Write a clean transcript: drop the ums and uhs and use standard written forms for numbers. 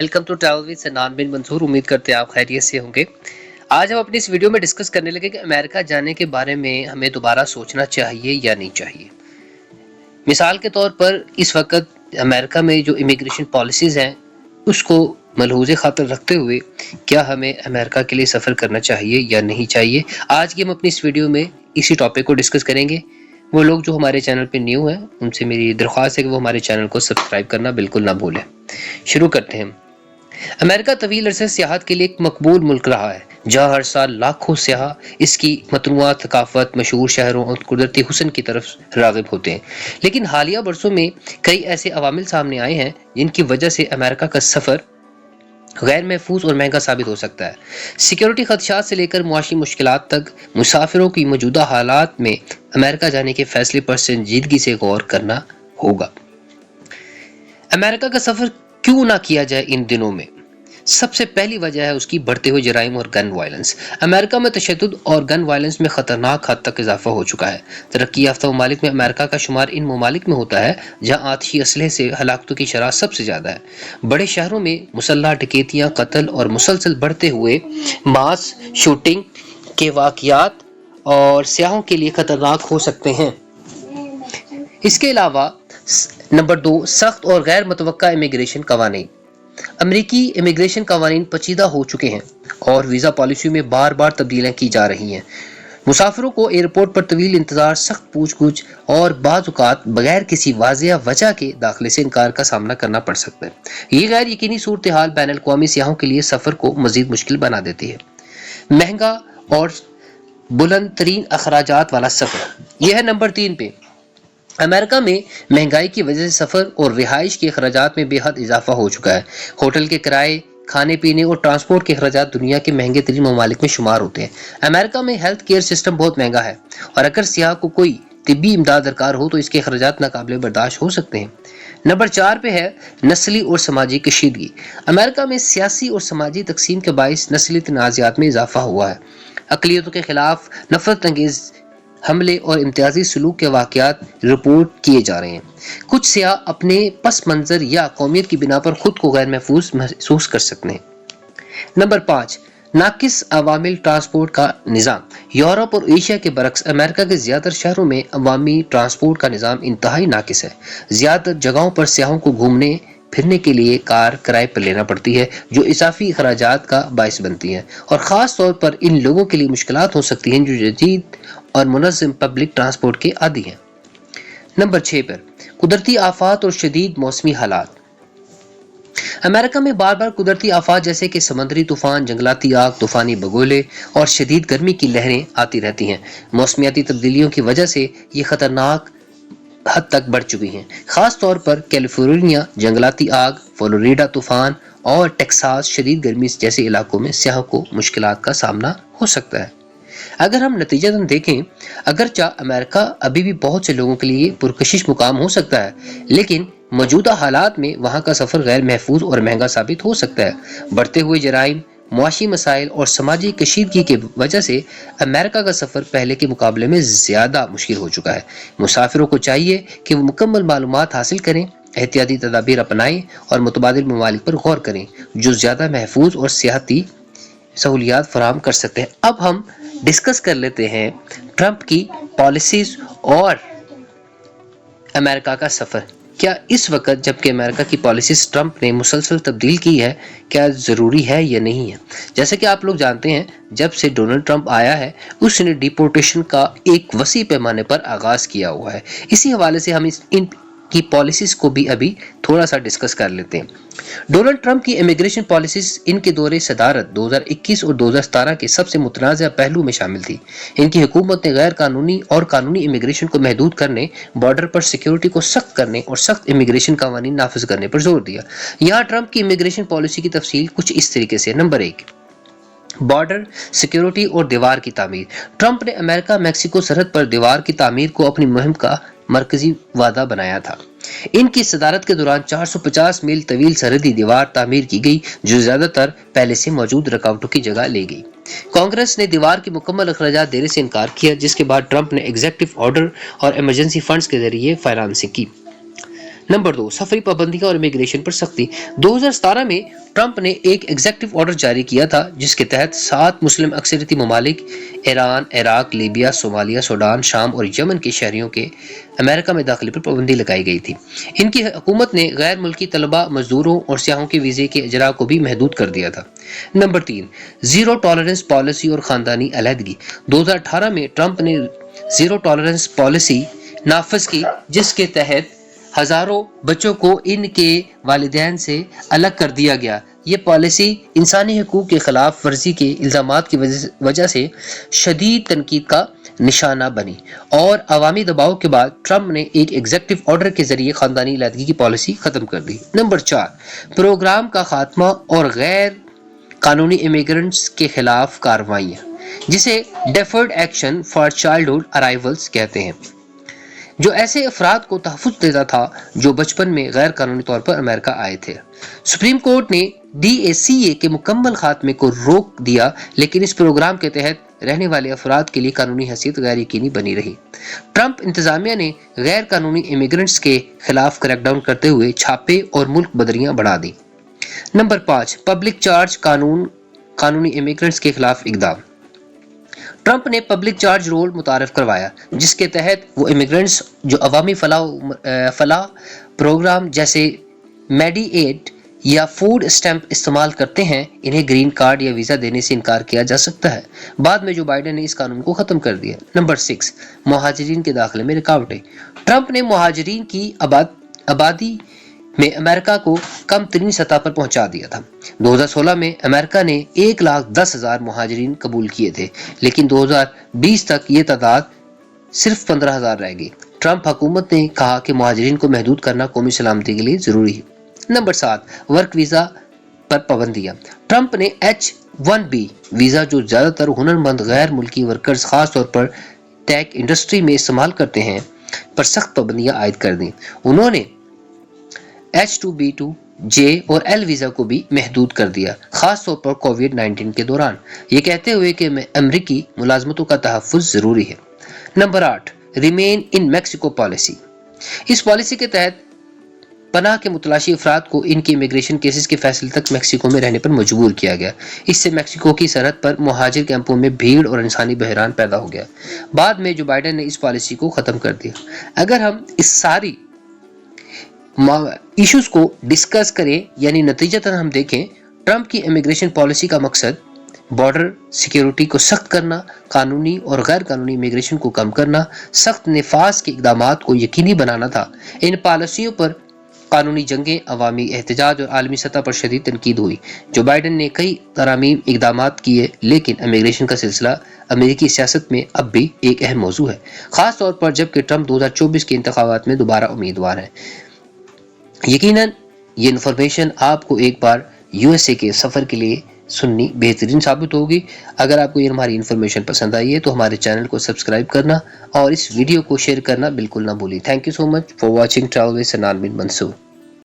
Welcome to travel with सनान बिन मंसूर। उम्मीद करते हैं आप खैरियत से होंगे। आज हम अपनी इस वीडियो में डिस्कस करने लगे कि अमेरिका जाने के बारे में हमें दोबारा सोचना चाहिए या नहीं चाहिए। मिसाल के तौर पर इस वक्त अमेरिका में जो इमिग्रेशन पॉलिसीज़ हैं उसको मलहूज़ खातर रखते हुए क्या हमें अमेरिका के लिए सफ़र करना चाहिए या नहीं चाहिए, आज की हम अपनी इस वीडियो में इसी टॉपिक को डिस्कस करेंगे। वो लोग जो हमारे चैनल पे न्यू हैं उनसे मेरी दरख्वास्त है कि वो हमारे चैनल को सब्सक्राइब करना बिल्कुल ना भूलें। शुरू करते हैं। अमेरिका तवील अरसे सियाहत के लिए एक मकबूल मुल्क रहा है, जहाँ हर साल लाखों सियाह इसकी मतनुआ थकाफत, मशहूर शहरों और कुदरती हुस्न की तरफ राग़िब होते हैं। लेकिन हालिया बरसों में कई ऐसे अवामिल सामने आए हैं जिनकी वजह से अमेरिका का सफ़र गैर महफूज और महंगा साबित हो सकता है। सिक्योरिटी खदशात से लेकर मुआशी मुश्किलात तक मुसाफिरों की मौजूदा हालात में अमेरिका जाने के फैसले पर संजीदगी से गौर करना होगा। अमेरिका का सफ़र क्यों ना किया जाए इन दिनों में? सबसे पहली वजह है उसकी बढ़ते हुए जराइम और गन वायलेंस। अमेरिका में तशद्दुद और गन वायलेंस में खतरनाक हद तक इजाफा हो चुका है। तरक्की याफ्ता ममालिक में अमेरिका का शुमार इन ममालिक में होता है जहाँ आतिशी असलहे से हलाकतों की शरह सबसे ज़्यादा है। बड़े शहरों में मुसल्लह डकैतियाँ, कत्ल और मुसलसल बढ़ते हुए मास शूटिंग के वाक़यात और सियाहों के लिए खतरनाक हो सकते हैं। इसके अलावा नंबर 2, सख्त और गैर मुतवक्का इमिग्रेशन कवानीन। अमेरिकी इमिग्रेशन कवानीन पेचीदा हो चुके हैं और वीज़ा पॉलिसी में बार बार तब्दीलियाँ की जा रही हैं। मुसाफिरों को एयरपोर्ट पर तवील इंतजार, सख्त पूछ-गुछ और बाज़ औक़ात बगैर किसी वाज़ेह वजह के दाखिले से इनकार का सामना करना पड़ सकता है। ये गैर यकीनी सूरत हाल बैन अल-अक़वामी सियाहों के लिए सफ़र को मज़ीद मुश्किल बना देती है। महंगा और बुलंद तरीन अखराजात वाला सफ़र, यह है नंबर 3 पे। अमेरिका में महंगाई की वजह से सफ़र और रिहाइश के अखराजात में बेहद इजाफा हो चुका है। होटल के किराए, खाने पीने और ट्रांसपोर्ट के अखराजात दुनिया के महंगे तरीन ममालिक में शुमार होते हैं। अमेरिका में हेल्थ केयर सिस्टम बहुत महंगा है और अगर सियाह को कोई तिब्बी इमदाद दरकार हो तो इसके अखराजात नाकाबिले बर्दाश्त हो सकते हैं। नंबर 4 पे है नस्ली और समाजी कशीदगी। अमेरिका में सियासी और समाजी तकसीम के बाइस नस्ली तनाज़ात में इजाफा हुआ है। अक़लियतों के खिलाफ नफरत अंगेज़ हमले और इम्तियाजी सलूक के वाक़यात रिपोर्ट किए जा रहे हैं। कुछ सियाह अपने पस मंज़र या कौमियत की बिना पर खुद को गैर महफूज महसूस कर सकते हैं। नंबर 5, नाकिस अवामिल ट्रांसपोर्ट का निज़ाम। यूरोप और एशिया के बरक्स अमेरिका के ज़्यादातर शहरों में अवामी ट्रांसपोर्ट का निज़ाम इंतहाई नाकिस है। ज़्यादातर जगहों पर सियाहों को घूमने फिरने के लिए कार किराए पर लेना पड़ती है, जो इजाफी अखराजात का बायस बनती है और ख़ास तौर पर इन लोगों के लिए मुश्किलात हो सकती हैं जो जदीद और मुनज़्ज़म पब्लिक ट्रांसपोर्ट के आदी हैं। नंबर 6 पर कुदरती आफात और शदीद मौसमी हालात। अमेरिका में बार बार कुदरती आफात जैसे कि समुद्री तूफान, जंगलाती आग, तूफानी बगोले और शदीद गर्मी की लहरें आती रहती हैं। मौसमियाती तब्दीलियों की वजह से ये खतरनाक हद तक बढ़ चुकी हैं। खास तौर पर कैलिफोर्निया जंगलाती आग, फ्लोरिडा तूफान और टेक्सास शदीद गर्मी जैसे इलाकों में सियाहों को मुश्किलात का सामना हो सकता है। अगर हम नतीजतन देखें, अगरचे अमेरिका अभी भी बहुत से लोगों के लिए पुरकशिश मुकाम हो सकता है, लेकिन मौजूदा हालात में वहाँ का सफ़र गैर महफूज और महंगा साबित हो सकता है। बढ़ते हुए जराइम, मुआशी मसाइल और समाजी कशीदगी की वजह से अमेरिका का सफ़र पहले के मुकाबले में ज़्यादा मुश्किल हो चुका है। मुसाफिरों को चाहिए कि वो मुकम्मल मालूमात हासिल करें, एहतियाती तदाबीर अपनाएं और मुतबादिल ममालिक पर गौर करें जो ज़्यादा महफूज और सियाहती सहूलियात फराहम कर सकते हैं। अब हम डिस्कस कर लेते हैं ट्रंप की पॉलिसीज और अमेरिका का सफ़र। क्या इस वक्त जबकि अमेरिका की पॉलिसीज ट्रंप ने मुसलसल तब्दील की है, क्या ज़रूरी है या नहीं है? जैसे कि आप लोग जानते हैं, जब से डोनाल्ड ट्रंप आया है उसने डिपोर्टेशन का एक वसी पैमाने पर आगाज़ किया हुआ है। इसी हवाले से हम इन की पॉलिसीज को भी अभी थोड़ा सा डिस्कस कर लेते हैं। डोनाल्ड ट्रंप की इमिग्रेशन पॉलिसीज इनके दौरे सदारत 2021 और 2017 के सबसे मुतनाज़ा पहलू में शामिल थी। इनकी हुकूमत ने गैर कानूनी और कानूनी इमिग्रेशन को महदूद करने, बॉर्डर पर सिक्योरिटी को सख्त करने और सख्त इमिग्रेशन कानून नाफिज करने पर जोर दिया। यहाँ ट्रंप की इमिग्रेशन पॉलिसी की तफसील कुछ इस तरीके से। नंबर 1, बॉर्डर सिक्योरिटी और दीवार की तामीर। ट्रंप ने अमेरिका मैक्सिको सरहद पर दीवार की तामीर को अपनी मुहिम का मरकजी वादा बनाया था। इनकी सदारत के दौरान 450 मील तवील सरहदी दीवार तामीर की गई, जो ज्यादातर पहले से मौजूद रुकावटों की जगह ले गई। कांग्रेस ने दीवार के मुकम्मल अखराजात देने से इनकार किया, जिसके बाद ट्रंप ने एग्जीक्यूटिव ऑर्डर और इमरजेंसी फंड्स के जरिए फाइनेंसिंग की। नंबर 2, सफरी पाबंदियां और इमिग्रेशन पर सख्ती। 2017 में ट्रंप ने एक एग्जीक्यूटिव ऑर्डर जारी किया था जिसके तहत 7 मुस्लिम अक्सरियती ममालिक Iran, Iraq, Libya, Somalia, Sudan, शाम और यमन के शहरियों के अमेरिका में दाखिले पर पाबंदी लगाई गई थी। इनकी हुकूमत ने गैर मुल्की तलबा, मजदूरों और सियाहों के वीजे के इजरा को भी महदूद कर दिया था। नंबर 3, जीरो टॉलरेंस पॉलिसी और खानदानी अलहदगी। 2018 में ट्रंप ने जीरो टॉलरेंस पॉलिसी नाफिज की जिसके तहत हजारों बच्चों को इनके वालिदैन से अलग कर दिया गया। ये पॉलिसी इंसानी हकूक के खिलाफ वर्जी के इल्जामात की वजह से शदीद तनकीद का निशाना बनी और अवामी दबाव के बाद ट्रंप ने एक एग्जीक्यूटिव ऑर्डर के जरिए खानदानी अलहदगी की पॉलिसी खत्म कर दी। नंबर 4, प्रोग्राम का खात्मा और गैर कानूनी इमिग्रेंट्स के खिलाफ कार्रवाइयाँ, जिसे deferred action for childhood arrivals कहते हैं, जो ऐसे अफराद को तहफ़्फ़ुज़ देता था जो बचपन में गैर कानूनी तौर पर अमेरिका आए थे। सुप्रीम कोर्ट ने DACA के मुकम्मल खात्मे को रोक दिया, लेकिन इस प्रोग्राम के तहत रहने वाले अफराद के लिए कानूनी हैसियत गैर यकीनी बनी रही। ट्रंप इंतजामिया ने गैर कानूनी इमिग्रेंट्स के खिलाफ क्रैकडाउन करते हुए छापे और मुल्क बदरियां बढ़ा दी। नंबर 5, पब्लिक चार्ज कानूनी इमिग्रेंट्स के खिलाफ इक़दाम। ट्रंप ने पब्लिक चार्ज रोल मुतारफ करवाया जिसके तहत वो इमिग्रेंट्स जो अवामी फलाह प्रोग्राम जैसे मेडिएड या फूड स्टैंप इस्तेमाल करते हैं, इन्हें ग्रीन कार्ड या वीज़ा देने से इनकार किया जा सकता है। बाद में जो बाइडेन ने इस कानून को ख़त्म कर दिया। नंबर 6, मुहाजिरीन के दाखिले में रुकावटें। ट्रंप ने मुहाजिरीन की आबादी में अमेरिका को कम तरीन सतह पर पहुंचा दिया था। 2016 में अमेरिका ने 1,10,000 मुहाजिरीन कबूल किए थे, लेकिन 2020 तक ये तादाद सिर्फ 15,000 रह गई। ट्रंप हुकूमत ने कहा कि मुहाजिरीन को महदूद करना कौमी सलामती के लिए जरूरी है। नंबर 7, वर्क वीज़ा पर पाबंदियां। ट्रंप ने H-1B वीज़ा जो ज़्यादातर हुनरमंद गैर मुल्की वर्कर्स खास तौर पर टेक इंडस्ट्री में इस्तेमाल करते हैं पर सख्त पाबंदियां आयद कर दी। उन्होंने H-2B2, J और L वीज़ा को भी महदूद कर दिया, खास तौर पर कोविड-19 के दौरान, ये कहते हुए कि अमरीकी मुलाजमतों का तहफ़्फ़ुज़ ज़रूरी है। Number 8, remain in Mexico policy. इस पॉलिसी के तहत पनाह के मुतलाशी अफराद को इनके इमिग्रेशन केसेस के फैसले तक मैक्सिको में रहने पर मजबूर किया गया। इससे मैक्सिको की सरहद पर मुहाजिर कैंपों में भीड़ और इंसानी बहरान पैदा हो गया। बाद में जो बाइडेन ने इस पॉलिसी को ख़त्म कर दिया। अगर हम इस सारी इश्यूज को डिस्कस करें, यानी नतीजतन हम देखें, ट्रंप की इमिग्रेशन पॉलिसी का मकसद बॉर्डर सिक्योरिटी को सख्त करना, कानूनी और गैर कानूनी इमिग्रेशन को कम करना, सख्त नफाज के इक़दामात को यकीनी बनाना था। इन पॉलिसियों पर कानूनी जंगें, अवामी एहतजाज और आलमी सतह पर शदीद तनकीद हुई। जो बाइडेन ने कई तरामीम इक़दामात किए, लेकिन इमिग्रेशन का सिलसिला अमेरिकी सियासत में अब भी एक अहम मौजू है, खास तौर पर जबकि ट्रंप 2024 के इंतखाबात में दोबारा उम्मीदवार हैं। यकीनन ये इन्फॉर्मेशन आपको एक बार USA के सफ़र के लिए सुननी बेहतरीन साबित होगी। अगर आपको ये हमारी इन्फॉर्मेशन पसंद आई है तो हमारे चैनल को सब्सक्राइब करना और इस वीडियो को शेयर करना बिल्कुल ना भूलिए। Thank you so much for watching travel with सनान बिन मंसूर।